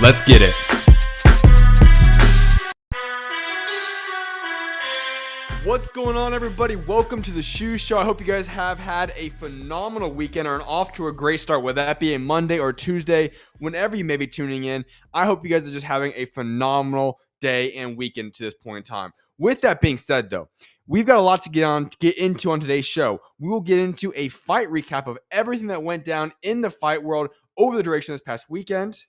Let's get it. What's going on, everybody? Welcome to the SchuZ Show. I hope you guys have had a phenomenal weekend or off to a great start, whether that be a Monday or Tuesday, whenever you may be tuning in. I hope you guys are just having a phenomenal day and weekend to this point in time. With that being said, though, we've got a lot to get into on today's show. We will get into a fight recap of everything that went down in the fight world over the duration of this past weekend.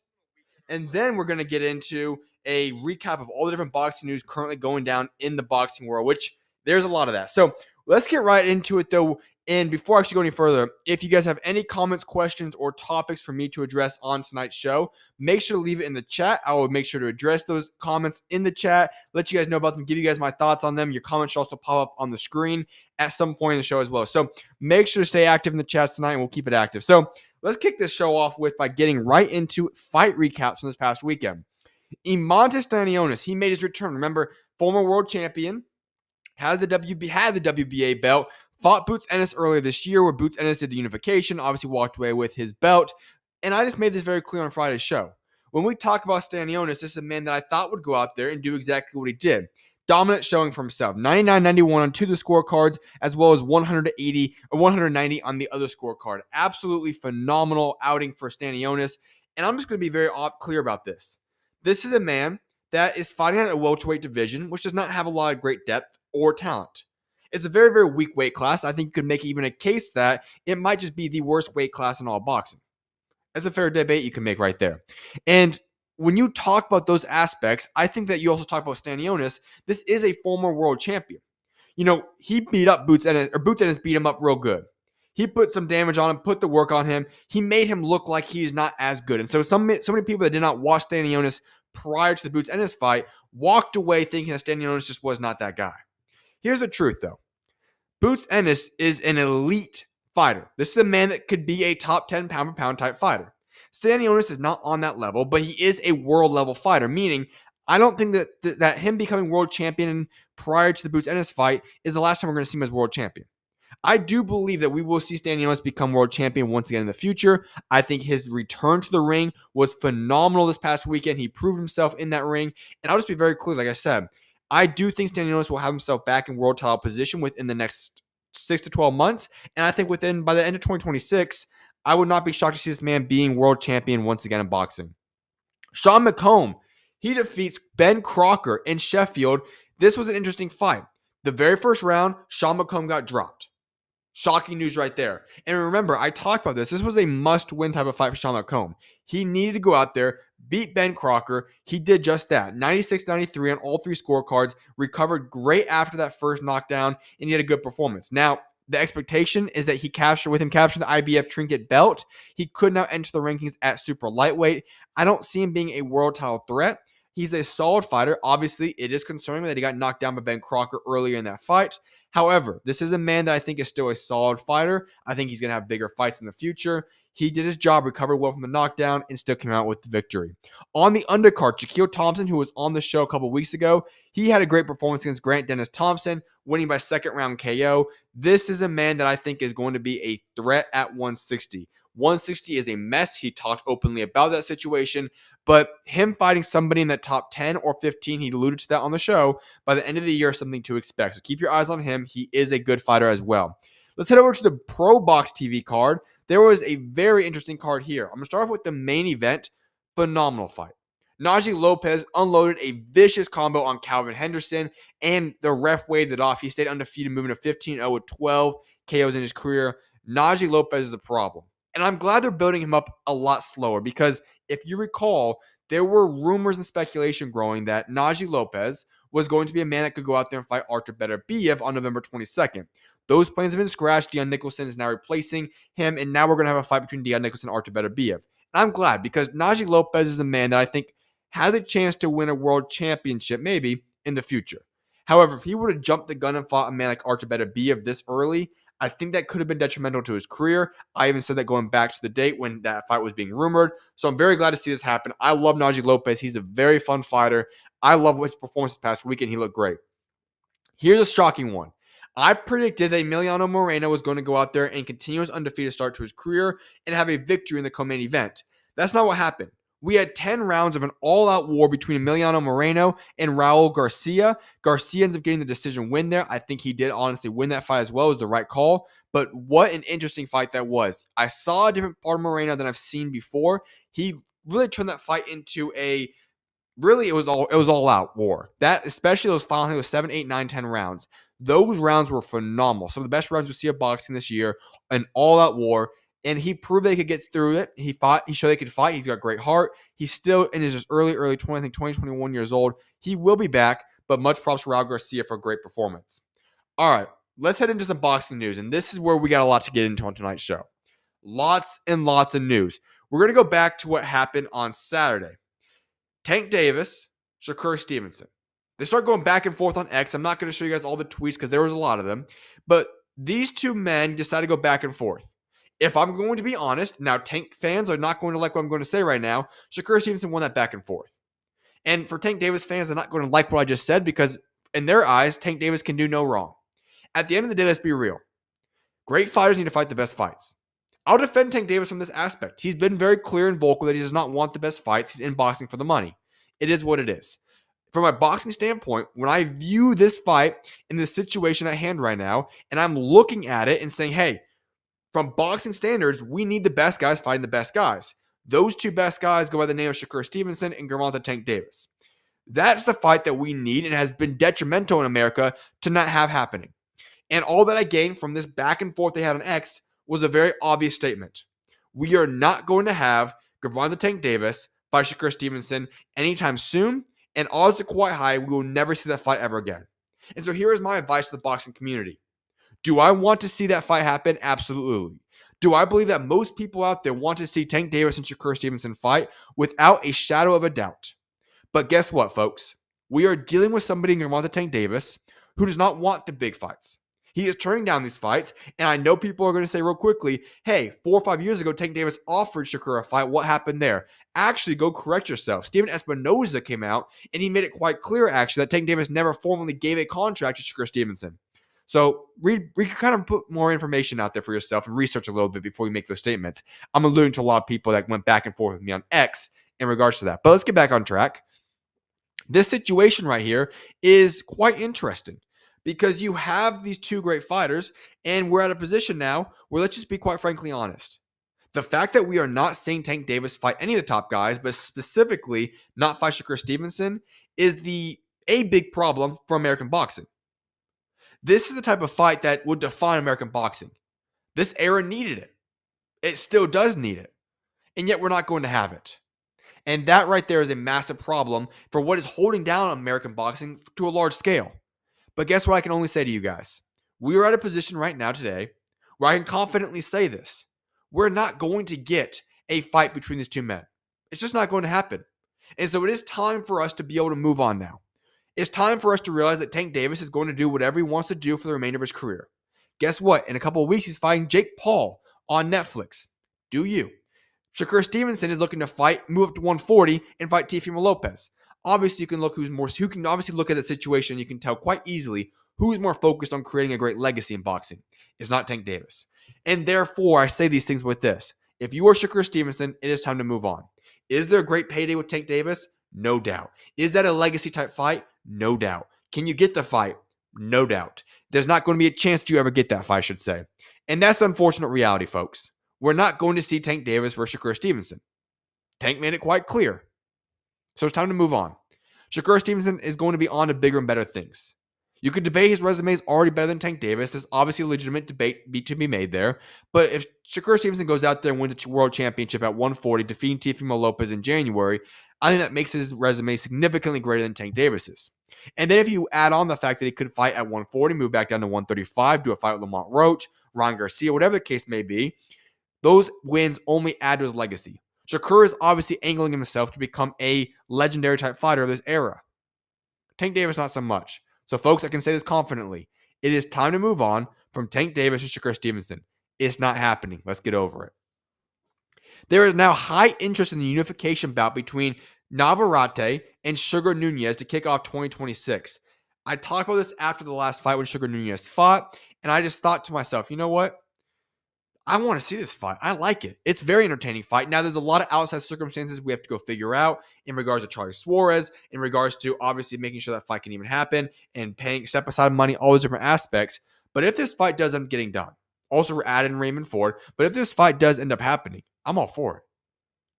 And then we're going to get into a recap of all the different boxing news currently going down in the boxing world, which there's a lot of that. So let's get right into it, though. And before I actually go any further, if you guys have any comments, questions, or topics for me to address on tonight's show, make sure to leave it in the chat. I will make sure to address those comments in the chat, let you guys know about them, give you guys my thoughts on them. Your comments should also pop up on the screen at some point in the show as well. So make sure to stay active in the chats tonight, and we'll keep it active. So let's kick this show off by getting right into fight recaps from this past weekend. Eimantas Stanionis, he made his return. Remember, former world champion, had the WBA belt, fought Boots Ennis earlier this year, where Boots Ennis did the unification, obviously walked away with his belt. And I just made this very clear on Friday's show. When we talk about Stanionis, this is a man that I thought would go out there and do exactly what he did. Dominant showing for himself. 99-91 on two of the scorecards, as well as 180 or 190 on the other scorecard. Absolutely phenomenal outing for Stanionis. And I'm just going to be very clear about this. This is a man that is fighting at a welterweight division, which does not have a lot of great depth or talent. It's a very, very weak weight class. I think you could make even a case that it might just be the worst weight class in all boxing. That's a fair debate you can make right there. And when you talk about those aspects, I think that you also talk about Stanionis. This is a former world champion. You know, he beat up Boots Ennis, or Boots Ennis beat him up real good. He put some damage on him, put the work on him. He made him look like he is not as good. And so many people that did not watch Stanionis prior to the Boots Ennis fight walked away thinking that Stanionis just was not that guy. Here's the truth, though. Boots Ennis is an elite fighter. This is a man that could be a top 10 pound-for-pound type fighter. Stanionis is not on that level, but he is a world-level fighter, meaning I don't think that him becoming world champion prior to the Boots Ennis fight is the last time we're going to see him as world champion. I do believe that we will see Stanionis become world champion once again in the future. I think his return to the ring was phenomenal this past weekend. He proved himself in that ring. And I'll just be very clear, like I said, I do think Stanionis will have himself back in world title position within the next 6 to 12 months. And I think by the end of 2026, I would not be shocked to see this man being world champion once again in boxing. MCCOMB, he defeats Ben Crocker in Sheffield. This was an interesting fight. The very first round, MCCOMB got dropped. Shocking news right there. And remember, I talked about this. This was a must-win type of fight for MCCOMB. He needed to go out there, beat Ben Crocker. He did just that. 96-93 on all three scorecards. Recovered great after that first knockdown, and he had a good performance. Now, the expectation is that capturing the IBF trinket belt, he could now enter the rankings at super lightweight. I don't see him being a world title threat. He's a solid fighter. Obviously, it is concerning that he got knocked down by Ben Crocker earlier in that fight. However, this is a man that I think is still a solid fighter. I think he's going to have bigger fights in the future. He did his job, recovered well from the knockdown, and still came out with the victory. On the undercard, Shakiel Thompson, who was on the show a couple weeks ago, he had a great performance against Dennis-Thompson, winning by second round KO. This is a man that I think is going to be a threat at 160. 160 is a mess. He talked openly about that situation. But him fighting somebody in that top 10 or 15, he alluded to that on the show, by the end of the year, something to expect. So keep your eyes on him. He is a good fighter as well. Let's head over to the Pro Box TV card. There was a very interesting card here. I'm going to start off with the main event. Phenomenal fight. Najee Lopez unloaded a vicious combo on Kalvin Henderson, and the ref waved it off. He stayed undefeated, moving to 15-0 with 12 KOs in his career. Najee Lopez is a problem. And I'm glad they're building him up a lot slower, because if you recall, there were rumors and speculation growing that Najee Lopez was going to be a man that could go out there and fight Artur Beterbiev on November 22nd. Those plans have been scratched. Dion Nicholson is now replacing him, and now we're going to have a fight between Dion Nicholson and Artur Beterbiev. And I'm glad, because Najee Lopez is a man that I think has a chance to win a world championship maybe in the future. However, if he were to jump the gun and fought a man like Artur Beterbiev this early, I think that could have been detrimental to his career. I even said that going back to the date when that fight was being rumored. So I'm very glad to see this happen. I love Najee Lopez. He's a very fun fighter. I love his performance this past weekend. He looked great. Here's a shocking one. I predicted that Emiliano Moreno was going to go out there and continue his undefeated start to his career and have a victory in the co-main event. That's not what happened. We had 10 rounds of an all-out war between Emiliano Moreno and Raul Garcia. Garcia ends up getting the decision win there. I think he did honestly win that fight as well. It was the right call. But what an interesting fight that was. I saw a different part of Moreno than I've seen before. He really turned that fight into a really, it was all out war. That, especially those final, I think it was 7, 8, 9, 10 rounds. Those rounds were phenomenal. Some of the best rounds you'll see of boxing this year. An all out war. And he proved that he could get through it. He fought. He showed he could fight. He's got a great heart. He's still in his just early 20, I think 20, 21 years old. He will be back, but much props to Raul Garcia for a great performance. All right, let's head into some boxing news. And this is where we got a lot to get into on tonight's show. Lots and lots of news. We're going to go back to what happened on Saturday. Tank Davis, Shakur Stevenson. They start going back and forth on X. I'm not going to show you guys all the tweets because there was a lot of them. But these two men decided to go back and forth. If I'm going to be honest, now Tank fans are not going to like what I'm going to say right now. Shakur Stevenson won that back and forth. And for Tank Davis fans, they're not going to like what I just said because in their eyes, Tank Davis can do no wrong. At the end of the day, let's be real. Great fighters need to fight the best fights. I'll defend Tank Davis from this aspect. He's been very clear and vocal that he does not want the best fights. He's in boxing for the money. It is what it is. From a boxing standpoint, when I view this fight in the situation at hand right now, and I'm looking at it and saying, hey, from boxing standards, we need the best guys fighting the best guys. Those two best guys go by the name of Shakur Stevenson and Gervonta Tank Davis. That's the fight that we need and has been detrimental in America to not have happening. And all that I gained from this back and forth they had on X was a very obvious statement. We are not going to have Gervonta Tank Davis fight Shakur Stevenson anytime soon, and odds are quite high we will never see that fight ever again. And so here is my advice to the boxing community. Do I want to see that fight happen? Absolutely. Do I believe that most people out there want to see Tank Davis and Shakur Stevenson fight? Without a shadow of a doubt. But guess what, folks? We are dealing with somebody in Gervonta Tank Davis who does not want the big fights. He is turning down these fights, and I know people are going to say real quickly, hey, 4 or 5 years ago, Tank Davis offered Shakur a fight. What happened there? Actually, go correct yourself. Steven Espinoza came out, and he made it quite clear, actually, that Tank Davis never formally gave a contract to Shakur Stevenson. So we can kind of put more information out there for yourself and research a little bit before you make those statements. I'm alluding to a lot of people that went back and forth with me on X in regards to that. But let's get back on track. This situation right here is quite interesting because you have these two great fighters, and we're at a position now where, let's just be quite frankly honest. The fact that we are not seeing Tank Davis fight any of the top guys, but specifically not fight Shakur Stevenson, is a big problem for American boxing. This is the type of fight that would define American boxing. This era needed it. It still does need it. And yet we're not going to have it. And that right there is a massive problem for what is holding down American boxing to a large scale. But guess what I can only say to you guys? We are at a position right now today where I can confidently say this. We're not going to get a fight between these two men. It's just not going to happen. And so it is time for us to be able to move on now. It's time for us to realize that Tank Davis is going to do whatever he wants to do for the remainder of his career. Guess what? In a couple of weeks, he's fighting Jake Paul on Netflix. Do you? Shakur Stevenson is looking to fight, move up to 140, and fight Teofimo Lopez. Obviously, you can look who can obviously look at the situation. You can tell quite easily who's more focused on creating a great legacy in boxing. It's not Tank Davis. And therefore, I say these things with this. If you are Shakur Stevenson, it is time to move on. Is there a great payday with Tank Davis? No doubt. Is that a legacy type fight? No doubt. Can you get the fight? No doubt. There's not going to be a chance you ever get that fight, I should say. And that's the unfortunate reality, folks. We're not going to see Tank Davis versus Shakur Stevenson. Tank made it quite clear. So it's time to move on. Shakur Stevenson is going to be on to bigger and better things. You could debate his resume is already better than Tank Davis. There's obviously a legitimate debate to be made there. But if Shakur Stevenson goes out there and wins the world championship at 140, defeating Teofimo Lopez in January, I think that makes his resume significantly greater than Tank Davis's. And then if you add on the fact that he could fight at 140, move back down to 135, do a fight with Lamont Roach, Raul Garcia, whatever the case may be, those wins only add to his legacy. Shakur is obviously angling himself to become a legendary type fighter of this era. Tank Davis, not so much. So, folks, I can say this confidently. It is time to move on from Tank Davis to Shakur Stevenson. It's not happening. Let's get over it. There is now high interest in the unification bout between Navarrete and Sugar Nunez to kick off 2026. I talked about this after the last fight when Sugar Nunez fought, and I just thought to myself, you know what? I want to see this fight. I like it. It's a very entertaining fight. Now, there's a lot of outside circumstances we have to go figure out in regards to Charlie Suarez, in regards to obviously making sure that fight can even happen and paying step aside money, all those different aspects. But if this fight does end up getting done, also we're adding Raymond Ford, but if this fight does end up happening, I'm all for it.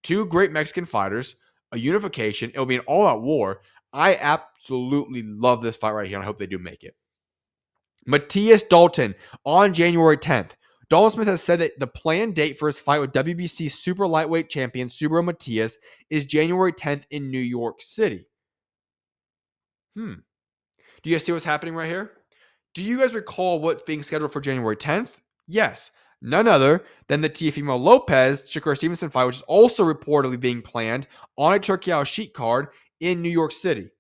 Two great Mexican fighters, a unification. It'll be an all-out war. I absolutely love this fight right here, and I hope they do make it. MATIAS-DALTON on January 10th. Dalton Smith has said that the planned date for his fight with WBC super lightweight champion Subriel Matias is January 10th in New York City. Do you guys see what's happening right here? Do you guys recall what's being scheduled for January 10th? Yes. None other than the Teofimo Lopez Shakur Stevenson fight, which is also reportedly being planned on a Turkey sheet card in New York City.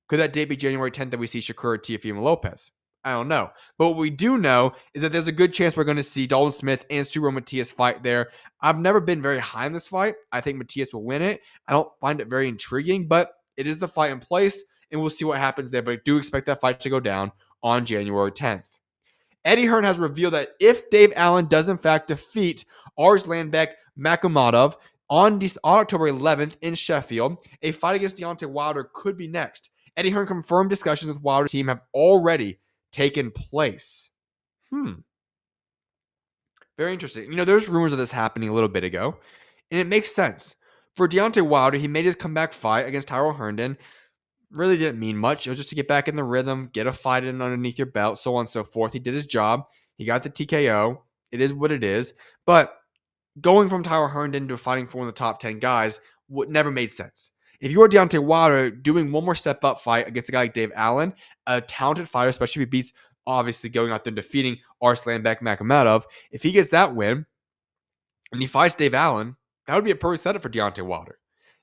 Could that date be January 10th that we see Shakur Teofimo Lopez? I don't know. But what we do know is that there's a good chance we're going to see Dalton Smith and Subriel Matias fight there. I've never been very high in this fight. I think Matias will win it. I don't find it very intriguing, but it is the fight in place, and we'll see what happens there. But I do expect that fight to go down on January 10th. Eddie Hearn has revealed that if Dave Allen does in fact defeat Arslanbek Makhmudov on October 11th in Sheffield, a fight against Deontay Wilder could be next. Eddie Hearn confirmed discussions with Wilder's team have already taken place. Very interesting. There's rumors of this happening a little bit ago, and it makes sense. For Deontay Wilder, he made his comeback fight against Tyrell Herndon. Really didn't mean much. It was just to get back in the rhythm, get a fight in underneath your belt, so on and so forth. He did his job. He got the TKO. It is what it is. But going from Tyrell Herndon to fighting for one of the top 10 guys never made sense. If you are Deontay Wilder doing one more step up fight against a guy like Dave Allen, a talented fighter, especially if he beats, obviously going out there and defeating Arslanbek Makhmudov, if he gets that win and he fights Dave Allen, that would be a perfect setup for Deontay Wilder.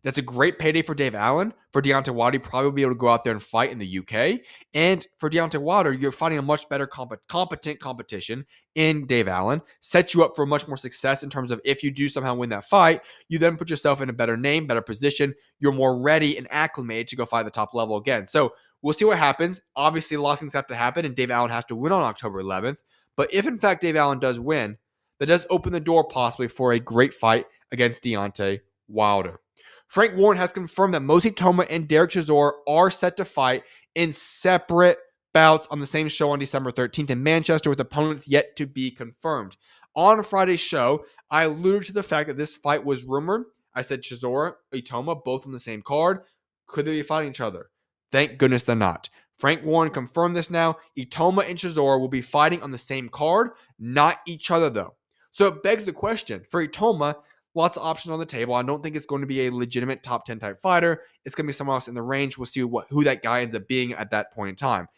That's a great payday for Dave Allen. For Deontay Wilder, probably be able to go out there and fight in the UK. And for Deontay Wilder, you're fighting a much better competent competition in Dave Allen. Sets you up for much more success in terms of if you do somehow win that fight, you then put yourself in a better name, better position. You're more ready and acclimated to go fight at the top level again. So we'll see what happens. Obviously, a lot of things have to happen, and Dave Allen has to win on October 11th. But if, in fact, Dave Allen does win, that does open the door possibly for a great fight against Deontay Wilder. Frank Warren has confirmed that Itauma and Derek Chisora are set to fight in separate bouts on the same show on December 13th in Manchester, with opponents yet to be confirmed. On Friday's show, I alluded to the fact that this fight was rumored. I said Chisora, Itauma, both on the same card. Could they be fighting each other? Thank goodness they're not. Frank Warren confirmed this now. Itauma and Chisora will be fighting on the same card, not each other though. So it begs the question, for Itauma, lots of options on the table. I don't think it's going to be a legitimate top 10 type fighter. It's going to be someone else in the range. We'll see who that guy ends up being at that point in time.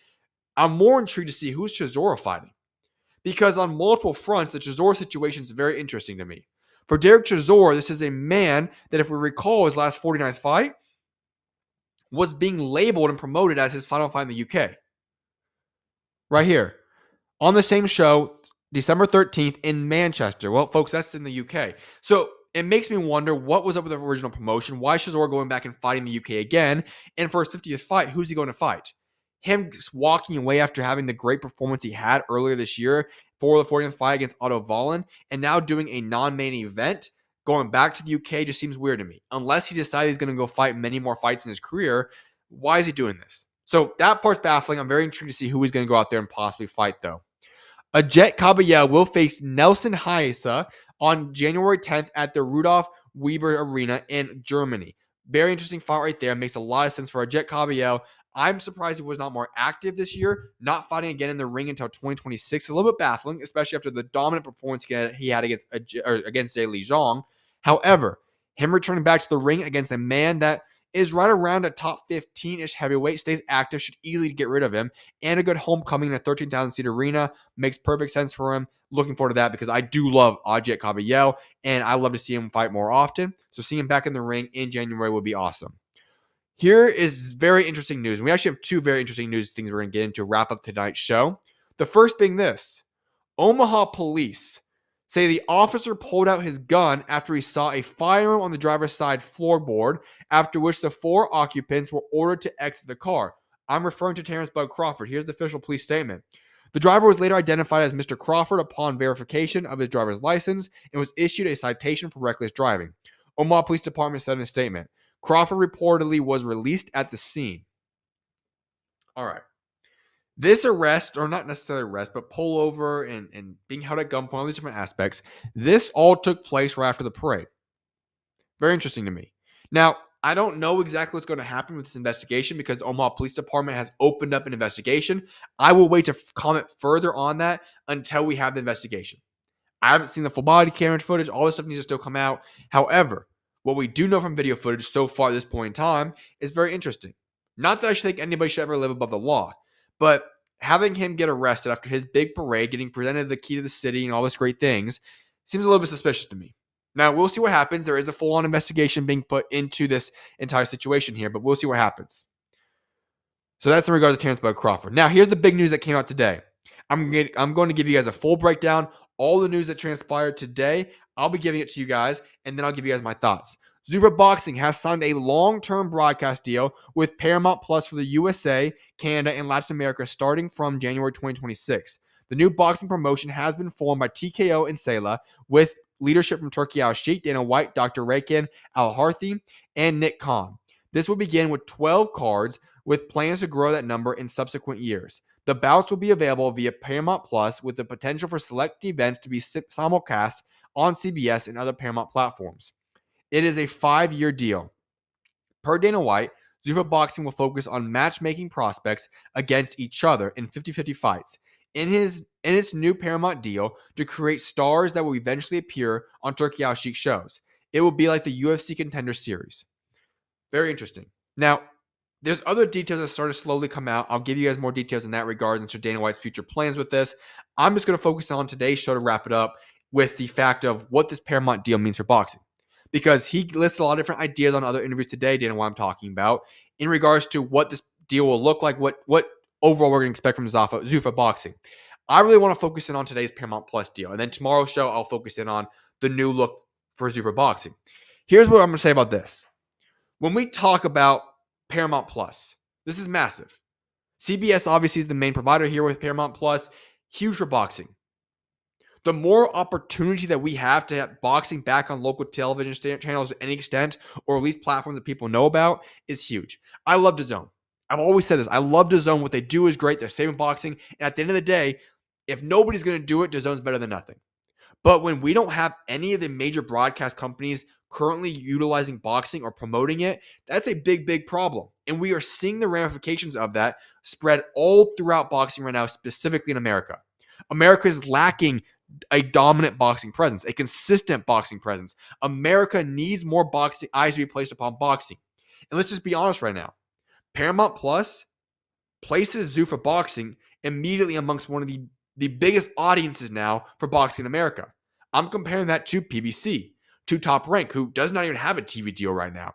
I'm more intrigued to see who's Chisora fighting, because on multiple fronts, the Chisora situation is very interesting to me. For Derek Chisora, this is a man that, if we recall his last 49th fight, was being labeled and promoted as his final fight in the UK. Right here. On the same show, December 13th in Manchester. Well, folks, that's in the UK. So it makes me wonder what was up with the original promotion. Why is Chisora going back and fighting the UK again? And for his 50th fight, who's he going to fight? Him walking away after having the great performance he had earlier this year for the 40th fight against Otto Wallin, and now doing a non-main event, going back to the UK just seems weird to me. Unless he decided he's going to go fight many more fights in his career, why is he doing this? So that part's baffling. I'm very intrigued to see who he's going to go out there and possibly fight, though. Agit Kabayel will face Nelson Hysa on January 10th at the Rudolf Weber Arena in Germany. Very interesting fight right there. Makes a lot of sense for Agit Kabayel. I'm surprised he was not more active this year, not fighting again in the ring until 2026. A little bit baffling, especially after the dominant performance he had against Zhang Zhang. However, him returning back to the ring against a man that is right around a top 15-ish heavyweight, stays active, should easily get rid of him, and a good homecoming in a 13,000-seat arena makes perfect sense for him. Looking forward to that because I do love Agit Kabayel, and I love to see him fight more often. So seeing him back in the ring in January would be awesome. Here is very interesting news. And we actually have two very interesting news things we're going to get into to wrap up tonight's show. The first being this. Omaha police say the officer pulled out his gun after he saw a firearm on the driver's side floorboard, after which the four occupants were ordered to exit the car. I'm referring to Terence Crawford. Here's the official police statement. The driver was later identified as Mr. Crawford upon verification of his driver's license and was issued a citation for reckless driving. Omaha Police Department said in a statement, Crawford reportedly was released at the scene. All right. This arrest, or not necessarily arrest, but pullover and being held at gunpoint, all these different aspects, this all took place right after the parade. Very interesting to me. Now, I don't know exactly what's going to happen with this investigation because the Omaha Police Department has opened up an investigation. I will wait to comment further on that until we have the investigation. I haven't seen the full body camera footage. All this stuff needs to still come out. However, what we do know from video footage so far at this point in time is very interesting. Not that I should think anybody should ever live above the law, but having him get arrested after his big parade, getting presented the key to the city and all these great things, seems a little bit suspicious to me. Now, we'll see what happens. There is a full-on investigation being put into this entire situation here, but we'll see what happens. So that's in regards to Terence Crawford. Now, here's the big news that came out today. I'm going to give you guys a full breakdown, all the news that transpired today. I'll be giving it to you guys, and then I'll give you guys my thoughts. Zuffa Boxing has signed a long-term broadcast deal with Paramount Plus for the USA, Canada, and Latin America starting from January 2026. The new boxing promotion has been formed by TKO and Sela with leadership from Turkey Al-Sheikh, Dana White, Dr. Rakan Al-Harthi, and Nick Khan. This will begin with 12 cards with plans to grow that number in subsequent years. The bouts will be available via Paramount Plus with the potential for select events to be simulcast on CBS and other Paramount platforms. It is a 5-year deal. Per Dana White, Zuffa Boxing will focus on matchmaking prospects against each other in 50-50 fights. In its new Paramount deal to create stars that will eventually appear on Turkey Al-Sheikh shows. It will be like the UFC Contender Series. Very interesting. Now, there's other details that start to slowly come out. I'll give you guys more details in that regard and Dana White's future plans with this. I'm just going to focus on today's show to wrap it up with the fact of what this Paramount deal means for boxing. Because he listed a lot of different ideas on other interviews today, Dana White I'm talking about, in regards to what this deal will look like, what overall we're going to expect from Zuffa Boxing. I really want to focus in on today's Paramount Plus deal. And then tomorrow's show, I'll focus in on the new look for Zuffa Boxing. Here's what I'm going to say about this. When we talk about Paramount Plus, this is massive. CBS obviously is the main provider here with Paramount Plus. Huge for boxing. The more opportunity that we have to have boxing back on local television channels to any extent, or at least platforms that people know about, is huge. I love DAZN. I've always said this. I love DAZN. What they do is great. They're saving boxing. And at the end of the day, if nobody's going to do it, DAZN's better than nothing. But when we don't have any of the major broadcast companies currently utilizing boxing or promoting it, that's a big, big problem. And we are seeing the ramifications of that spread all throughout boxing right now, specifically in America. America is lacking a dominant boxing presence, a consistent boxing presence. America needs more boxing eyes to be placed upon boxing. And let's just be honest right now. Paramount Plus places Zuffa Boxing immediately amongst one of the biggest audiences now for boxing in America. I'm comparing that to PBC, to Top Rank, who does not even have a TV deal right now.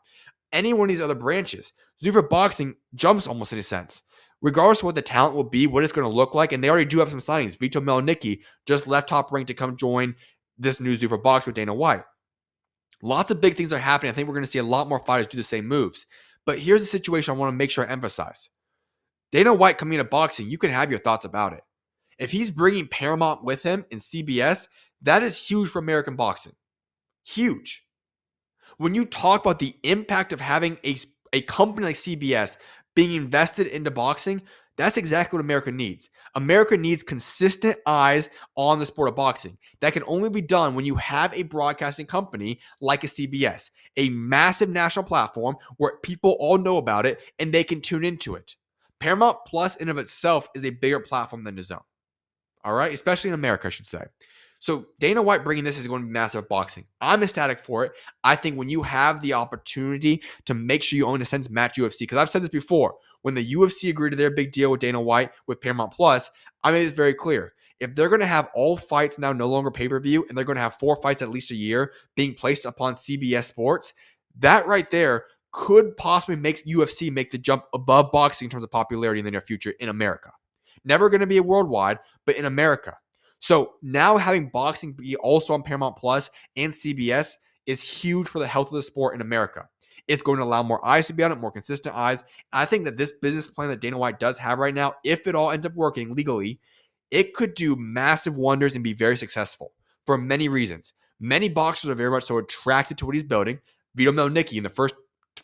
Any one of these other branches, Zuffa Boxing jumps almost in a sense. Regardless of what the talent will be, what it's going to look like, and they already do have some signings. Vito Melnicki just left Top Rank to come join this new Zuffa Box with Dana White. Lots of big things are happening. I think we're going to see a lot more fighters do the same moves. But here's the situation I want to make sure I emphasize. Dana White coming into boxing, you can have your thoughts about it. If he's bringing Paramount with him in CBS, that is huge for American boxing. Huge. When you talk about the impact of having a company like CBS being invested into boxing, that's exactly what America needs. America needs consistent eyes on the sport of boxing. That can only be done when you have a broadcasting company like a CBS, a massive national platform where people all know about it and they can tune into it. Paramount Plus in of itself is a bigger platform than DAZN. All right, especially in America, I should say. So Dana White bringing this is going to be massive boxing. I'm ecstatic for it. I think when you have the opportunity to make sure you own a sense match UFC, because I've said this before, when the UFC agreed to their big deal with Dana White with Paramount Plus, I made this very clear. If they're going to have all fights now no longer pay-per-view, and they're going to have 4 fights at least a year being placed upon CBS Sports, that right there could possibly make UFC make the jump above boxing in terms of popularity in the near future in America. Never going to be a worldwide, but in America. So now having boxing be also on Paramount Plus and CBS is huge for the health of the sport in America. It's going to allow more eyes to be on it, more consistent eyes. I think that this business plan that Dana White does have right now, if it all ends up working legally, it could do massive wonders and be very successful for many reasons. Many boxers are very much so attracted to what he's building. Vito Melnicki in the first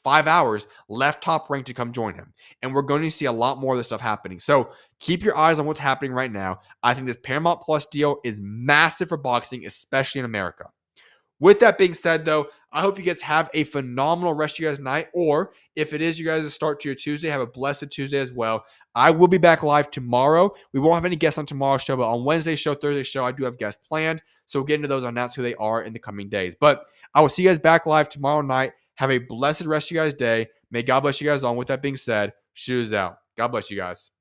5 hours left top ranked to come join him. And we're going to see a lot more of this stuff happening. So keep your eyes on what's happening right now. I think this Paramount Plus deal is massive for boxing, especially in America. With that being said, though, I hope you guys have a phenomenal rest of your guys' night. Or if it is you guys' start to your Tuesday, have a blessed Tuesday as well. I will be back live tomorrow. We won't have any guests on tomorrow's show, but on Wednesday's show, Thursday's show, I do have guests planned. So we'll get into those and announce who they are in the coming days. But I will see you guys back live tomorrow night. Have a blessed rest of you guys' day. May God bless you guys all. With that being said, SchuZ out. God bless you guys.